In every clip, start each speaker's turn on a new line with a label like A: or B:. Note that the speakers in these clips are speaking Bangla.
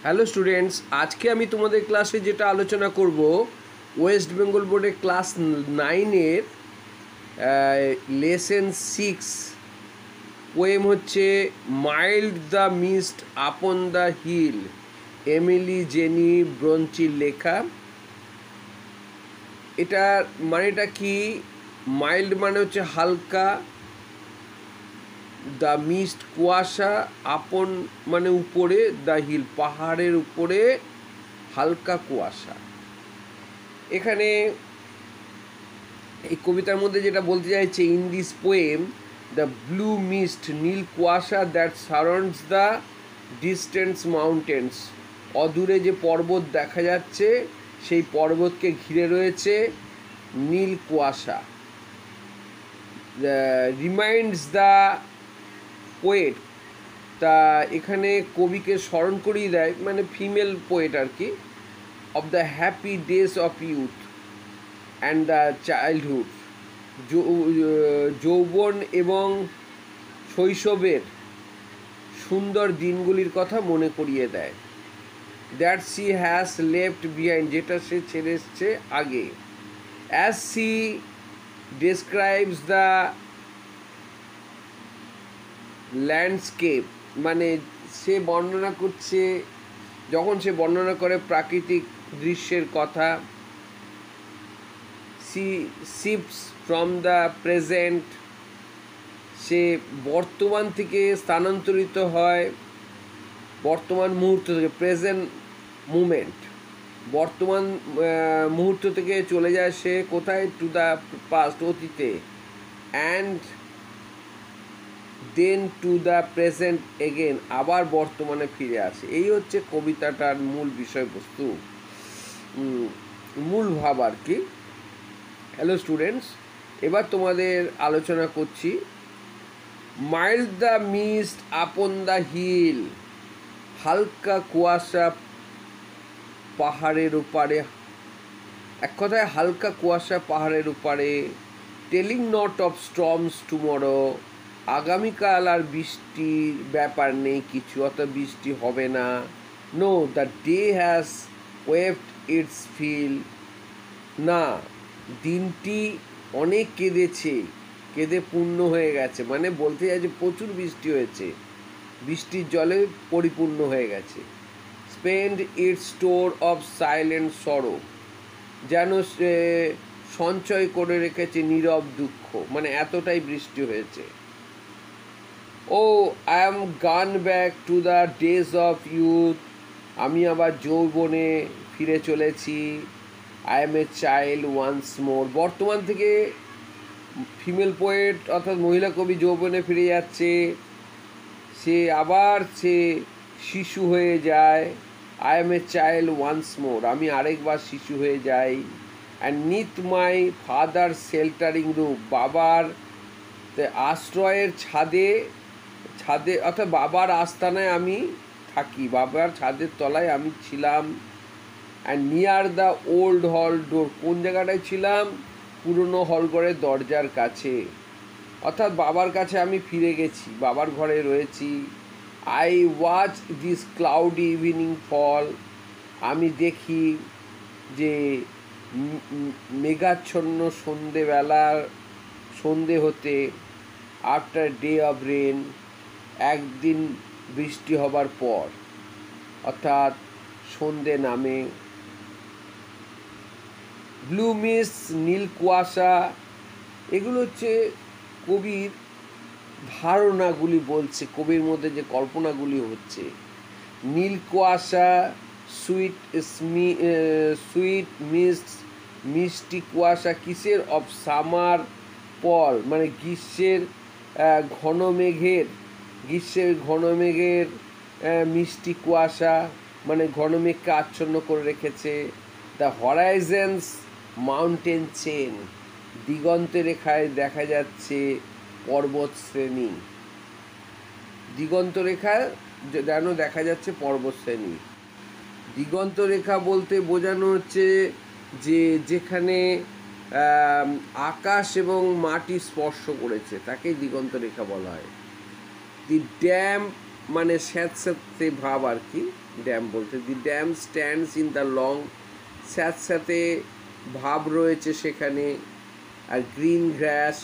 A: হ্যালো স্টুডেন্টস, আজকে আমি তোমাদের ক্লাসে যেটা আলোচনা করব ওয়েস্ট বেঙ্গল বোর্ডের ক্লাস 9-এর লেসন 6 পোয়েম হচ্ছে mild the mist upon the hill, Emily Jane ব্রঞ্চির লেখা। এটার মানেটা কি? মাইল্ড মানে হচ্ছে হালকা, দ্য মিস্ট কুয়াশা, আপন মানে উপরে, দ্য হিল পাহাড়ের উপরে হালকা কুয়াশা। এখানে এই কবিতার মধ্যে যেটা বলতে চাইছে, in this poem the blue mist, নীল কুয়াশা, that surrounds the distance mountains, অদূরে যে পর্বত দেখা যাচ্ছে সেই পর্বতকে ঘিরে রয়েছে নীল কুয়াশা। রিমাইন্ডস দ্য পোয়েট, তা এখানে কবিকে স্মরণ করিয়ে দেয়, মানে ফিমেল পোয়েট আর কি, of the happy days of youth and the childhood, যৌবন এবং শৈশবের সুন্দর দিনগুলির কথা মনে করিয়ে দেয়। That she has left behind, যেটা সে ছেড়ে এসছে আগে। As she describes the landscape, মানে সে বর্ণনা করছে, যখন সে বর্ণনা করে প্রাকৃতিক দৃশ্যের কথা। She shifts from the present, সে বর্তমান থেকে স্থানান্তরিত হয়, বর্তমান মুহূর্ত থেকে, প্রেজেন্ট মুমেন্ট, বর্তমান মুহূর্ত থেকে চলে যায় সে কোথায়? টু দ্য পাস্ট, অতীতে, and then to the present again, আবার বর্তমানে ফিরে আসে। এই হচ্ছে কবিতাটার মূল বিষয়বস্তু, মূল ভাব আর কি। হ্যালো স্টুডেন্টস, এবার তোমাদের আলোচনা করছি mild the mist upon the hill, হালকা কুয়াশা পাহাড়ের ওপারে, এক কথায় হালকা কুয়াশা পাহাড়ের ওপারে। Telling not of storms tomorrow, আগামীকাল আর বৃষ্টির ব্যাপার নেই কিছু, অত বৃষ্টি হবে না। No, the day has waved its fill, না, দিনটি অনেক কেঁদেছে, কেঁদে পূর্ণ হয়ে গেছে, মানে বলতে চাই যে প্রচুর বৃষ্টি হয়েছে, বৃষ্টির জলে পরিপূর্ণ হয়ে গেছে। Spend it's store of silent সরো, যেন সে সঞ্চয় করে রেখেছে নীরব দুঃখ, মানে এতটাই বৃষ্টি হয়েছে। Oh I am gone back to the days of youth, আমি আবার যৌবনে ফিরে চলেছি। I am a child once more, বর্তমান থেকে ফিমেল পোয়েট অর্থাৎ মহিলা কবি যৌবনে ফিরে যাচ্ছে, সে আবার সে শিশু হয়ে যায়। I am a child once more, আমি আরেকবার শিশু হয়ে যাই। And neath my father sheltering roof, বাবার আশ্রয়ের ছাদে, ছাদে অর্থাৎ বাবার আস্তানায় আমি থাকি, বাবার ছাদের তলায় আমি ছিলাম। অ্যান্ড নিয়ার দ্য ওল্ড হল ডোর, কোন জায়গাটায় ছিলাম? পুরনো হলঘরের দরজার কাছে, অর্থাৎ বাবার কাছে আমি ফিরে গেছি, বাবার ঘরে রয়েছি। I watch this cloudy evening fall, আমি দেখি যে মেঘাচ্ছন্ন সন্ধেবেলার, সন্ধে হতে। আফটার ডে অফ রেন, একদিন বৃষ্টি হবার পর, অর্থাৎ সন্ধে নামে। ব্লু মিস্ট, নীল কুয়াশা, এগুলো হচ্ছে কবির ধারণাগুলি বলছে, কবির মধ্যে যে কল্পনাগুলি হচ্ছে। নীল কুয়াশা, সুইট সুইট মিস্ট, মিষ্টি কুয়াশা, কিসের? অফ সামার পল, মানে গ্রীষ্মের ঘন মেঘের, গ্রীষ্মের ঘন মেঘের মিষ্টি কুয়াশা, মানে ঘন মেঘকে আচ্ছন্ন করে রেখেছে। দ্য হরাইজেন্স মাউন্টেন চেন, দিগন্ত রেখায় দেখা যাচ্ছে পর্বত শ্রেণী, দিগন্ত রেখায় যেন দেখা যাচ্ছে পর্বত শ্রেণী। দিগন্ত রেখা বলতে বোঝানো হচ্ছে যে যেখানে আকাশ এবং মাটি স্পর্শ করেছে তাকেই দিগন্ত রেখা বলা হয়। দি ড্যাম মানে স্যাঁতস্যাঁতে ভাব আর কি, ড্যাম বলতে। The damp stands in the long, স্যাঁতস্যাঁতে ভাব রয়েছে সেখানে। আর গ্রিন গ্রাস,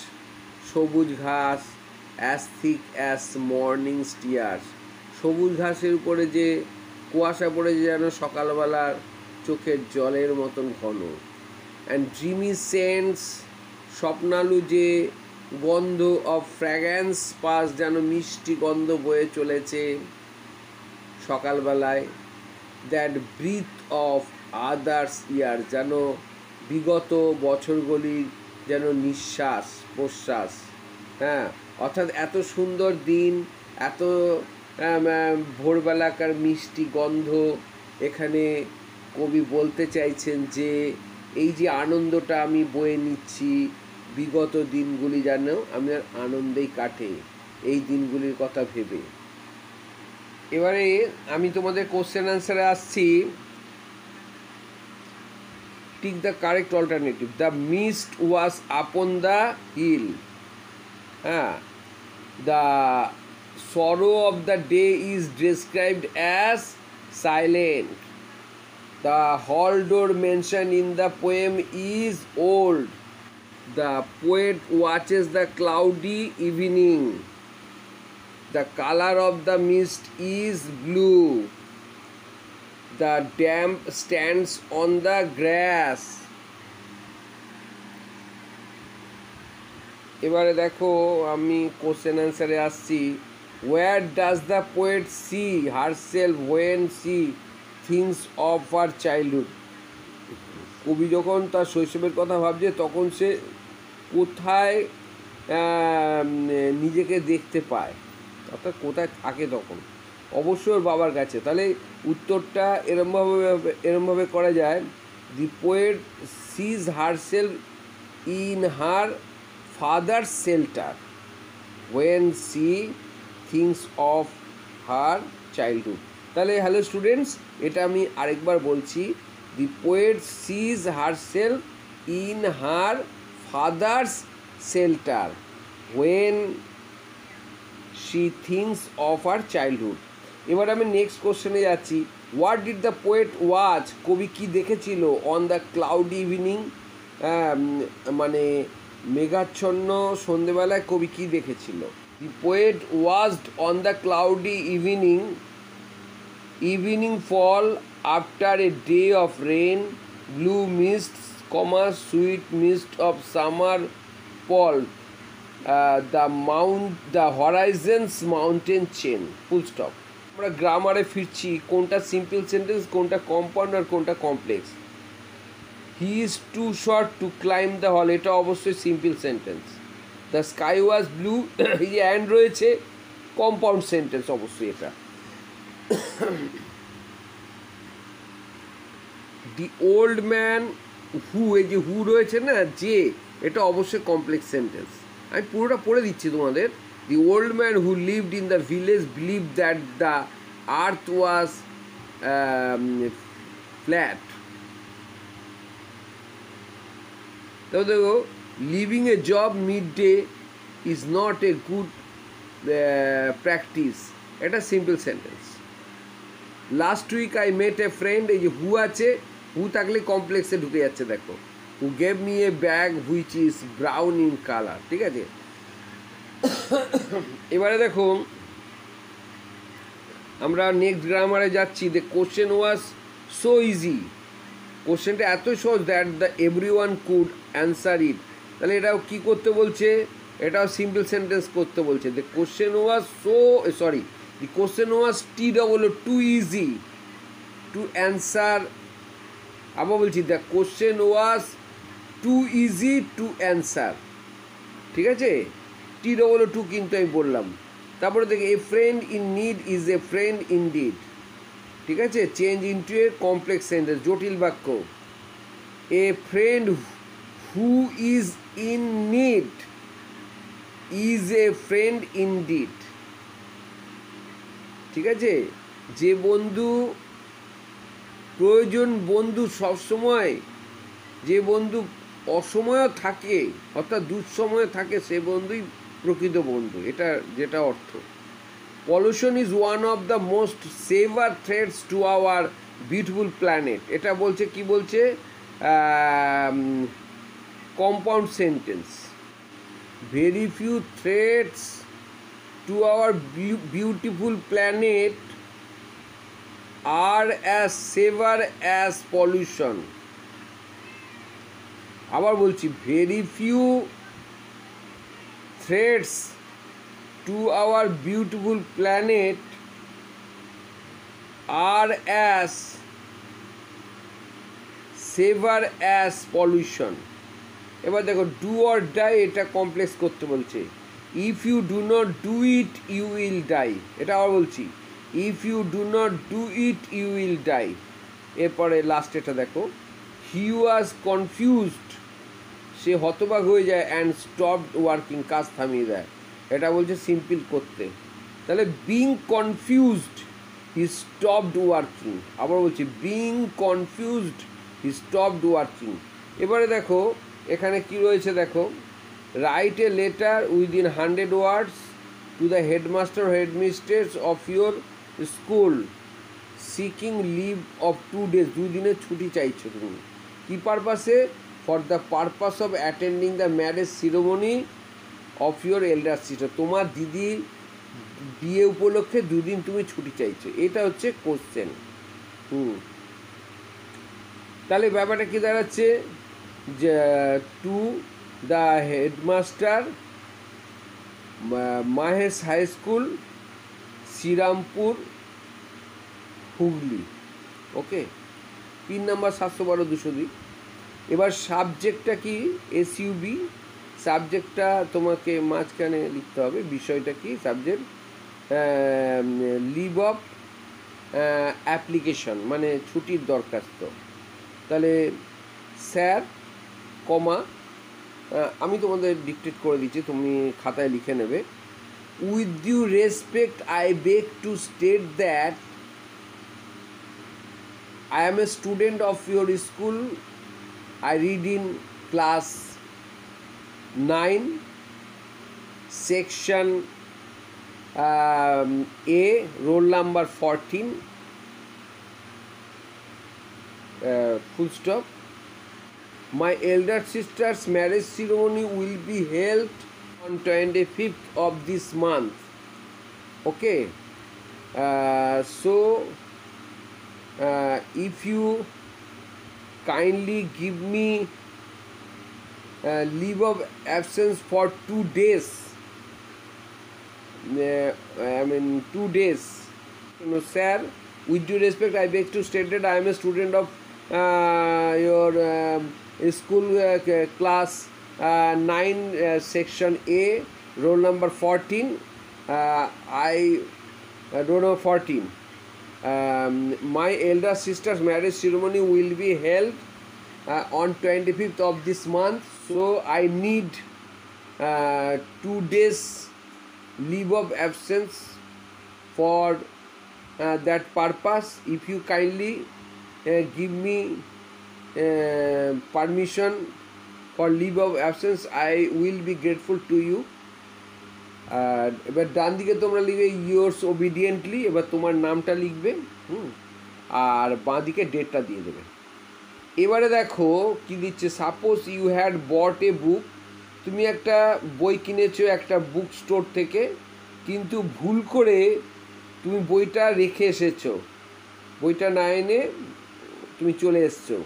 A: সবুজ ঘাস, as thick as morning tears, সবুজ ঘাসের উপরে যে কুয়াশা পড়েছে যেন সকালবেলার চোখের জলের মতন ঘন। অ্যান্ড ড্রিমি সেন্টস, স্বপ্নালু যে গন্ধ, অফ ফ্র্যাগ্রেন্স পাস, যেন মিষ্টি গন্ধ বয়ে চলেছে সকালবেলায়। দ্যাট ব্রিথ অফ আদার্স ইয়ার, যেন বিগত বছরগুলির যেন নিঃশ্বাস প্রশ্বাস। হ্যাঁ, অর্থাৎ এত সুন্দর দিন, এত ভোরবেলাকার মিষ্টি গন্ধ, এখানে কবি বলতে চাইছেন যে এই যে আনন্দটা আমি বয়ে নিচ্ছি, বিগত দিনগুলি যেন আমার আনন্দেই কাটে এই দিনগুলির কথা ভেবে। এবারে আমি তোমাদের কোশ্চেন অ্যান্সারে আসছি। Tick the correct alternative. The mist was upon the hill. হ্যাঁ, the sorrow of the day is described as silent. The hall door mentioned in the poem is old. The poet watches the cloudy evening. The color of the mist is blue. The damp stands on the grass. এবারে দেখো আমি কোশ্চেন অ্যান্সারে আসছি। Where does the poet see herself when she thinks of her childhood? কবি যখন তার শৈশবের কথা ভাবছে তখন সে কোথায় নিজেকে দেখতে পায়, অর্থাৎ কোথায় থাকে তখন? অবশ্যই ওর বাবার কাছে। তাহলে উত্তরটা এরমভাবে করা যায়, the poet sees herself in her father's shelter when she thinks of her childhood. তাহলে হ্যালো স্টুডেন্টস, এটা আমি আরেকবার বলছি। The poet sees herself in her father's shelter when she thinks of her childhood. এবার আমি নেক্সট কোশ্চেনে যাচ্ছি। What did the poet watch, কবি কী দেখেছিল, অন দ্য ক্লাউডি ইভিনিং, মানে মেঘাচ্ছন্ন সন্ধেবেলায় কবি কী দেখেছিল? The poet watched on the cloudy evening fall after a day of rain, blue mists, sweet mist of summer fall, the horizon's mountain chain, full stop. আমরা গ্রামারে ফিরছি, কোনটা সিম্পল সেন্টেন্স, কোনটা কম্পাউন্ড আর কোনটা complex. He is too short to climb the hall, এটা অবশ্যই simple sentence. The sky was blue, এই যে অ্যান্ড রয়েছে, কম্পাউন্ড সেন্টেন্স অবশ্যই এটা। দি ওল্ড ম্যান হু, এই যে হু রয়েছে না, যে, এটা অবশ্যই কমপ্লেক্স সেন্টেন্স। আমি পুরোটা পড়ে দিচ্ছি তোমাদের। The old man who lived in the village believe that the earth was flat. তো দেখো, leaving a job mid day is not a good practice, এটা simple sentence. Last week I met a friend, এই যে হু আছে, হু থাকলে কমপ্লেক্সে ঢুকে যাচ্ছে। দেখো, who gave me a bag which is brown in colour, ঠিক আছে। এবারে দেখো আমরা নেক্সট গ্রামারে যাচ্ছি। The question was so easy, কোশ্চেনটা এত সহজ that the every one could answer it. তাহলে এটাও কী করতে বলছে, এটাও সিম্পল সেন্টেন্স করতে বলছে। The question was the question was too easy to answer. আবার বলছি, the question was too easy to answer, ঠিক আছে। too কিন্তু আমি বললাম। তারপরে দেখে a friend in need is a friend in deed, ঠিক আছে। চেঞ্জ ইন্টু এ কমপ্লেক্স সেন্টেন্স, জটিল বাক্য। A friend who is in need is a friend in deed, ঠিক আছে। যে বন্ধু প্রয়োজন, বন্ধু সবসময়, যে বন্ধু অসময়ও থাকে অর্থাৎ দুঃসময়ে থাকে, সে বন্ধুই প্রকৃত বন্ধু, এটা যেটা অর্থ। Pollution is one of the most severe threats to our beautiful planet. এটা বলছে কি বলছে, compound sentence. Very few threats to our beautiful planet are as severe as pollution. আবার বলছি, very few threats to our beautiful planet are as severe as pollution. এবার দেখো, ডু অর ডাই, এটা কমপ্লেক্স করতে বলছে। If you do not do it you will die. এটা আবার বলছি, if you do not do it you will die. এরপরে লাস্ট এটা দেখো, হি ওয়াজ কনফিউজড, সে হতবাক হয়ে যায়, অ্যান্ড স্টপড ওয়ার্কিং, কাজ থামিয়ে দেয়। এটা বলছে সিম্পল করতে। তাহলে being confused he stopped working. আবার বলছি, being confused he stopped working. এবারে দেখো এখানে কি রয়েছে, দেখো, write a letter within 100 words to the headmaster headmistress of your school seeking leave of 2 days। 2 দিনের ছুটি চাইছো তুমি, কী পারপাসে? For the purpose of attending the marriage ceremony of your elder sister. তোমার দিদির বিয়ে উপলক্ষে 2 দিন তুমি ছুটি চাইছো। এটা হচ্ছে কোশ্চেন। তাহলে ব্যাপারটা কী দাঁড়াচ্ছে, যে to the headmaster Mahesh high school, Serampore, Hooghly. Okay, pin number 712-202। এবার সাবজেক্টটা কি? এসইউবি। সাবজেক্টটা তোমাকে মাঝখানে লিখতে হবে। বিষয়টা কি? সাবজেক্ট লিভ অফ অ্যাপ্লিকেশন, মানে ছুটির দরখাস্ত। তাহলে স্যার, কমা, আমি তোমাদের ডিকটেট করে দিচ্ছি, তুমি খাতায় লিখে নেবে। With due respect I beg to state that I am a student of your school. I read in class 9, section A, roll number 14, full stop. My elder sister's marriage ceremony will be held on 25th of this month. Okay, so if you kindly give me leave of absence for 2 days, 2 days. Sir, with due respect, I beg to state that I am a student of your school class 9, section A, roll number 14. Roll number 14. My elder sister's marriage ceremony will be held on 25th of this month, so I need 2 days leave of absence for that purpose. If you kindly give me permission for leave of absence, I will be grateful to you. আর এবার ডান দিকে তোমরা লিখবে ইয়োর্স ওবিডিয়েন্টলি। এবার তোমার নামটা লিখবে, আর বাঁ দিকে ডেটটা দিয়ে দেবে। এবারে দেখো কি দিচ্ছে, suppose you had bot a বুক। তুমি একটা বই কিনেছো একটা বুক স্টোর থেকে, কিন্তু ভুল করে তুমি বইটা রেখে এসেছো, বইটা না এনে তুমি চলে এসছো।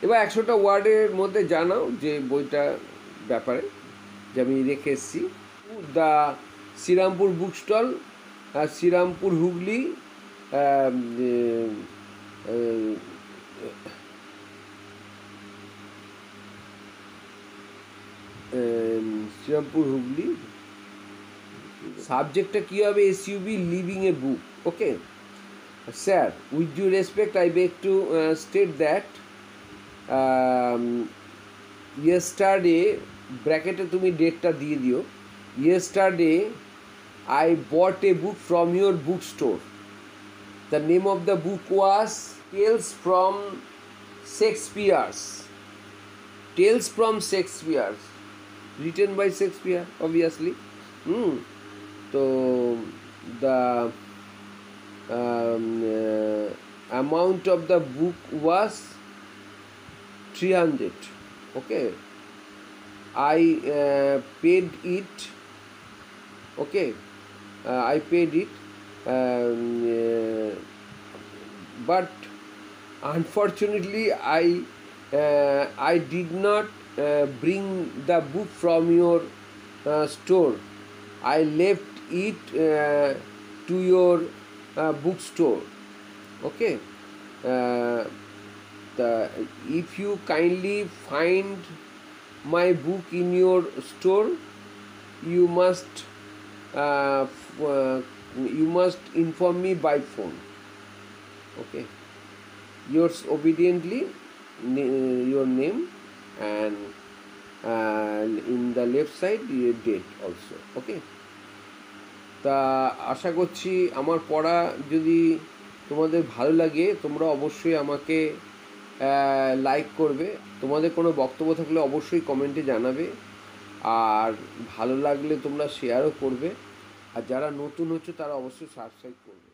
A: এবার 100টা ওয়ার্ডের মধ্যে জানাও যে বইটা ব্যাপারে যে আমি রেখে এসেছি। The Serampore book stall, Serampore, Hooghly, Serampore, Hooghly. সাবজেক্টটা কী হবে? SUB, living a book. Okay, sir, with due respect I beg to state that yesterday, ব্র্যাকেটে তুমি ডেটটা দিয়ে দিও, yesterday I bought a book from your book store. The name of the book was tales from Shakespeare's. Tales from Shakespeare's, written by Shakespeare, obviously. তো the amount of the book was 300. Okay, I paid it. Okay, I paid it, but unfortunately I did not bring the book from your store. I left it to your bookstore. Okay, uh, if you kindly find my book in your store, you must you must inform me by phone. Okay, yours obediently, your name, and in the left side your date also. Okay, তা আশা করছি আমার পড়া যদি তোমাদের ভালো লাগে তোমরা অবশ্যই আমাকে লাইক করবে। তোমাদের কোনো বক্তব্য থাকলে অবশ্যই কমেন্টে জানাবে, আর ভালো লাগলে তোমরা শেয়ারও করবে, আর যারা নতুন হচ্ছে তারা অবশ্যই সাবস্ক্রাইব করবে।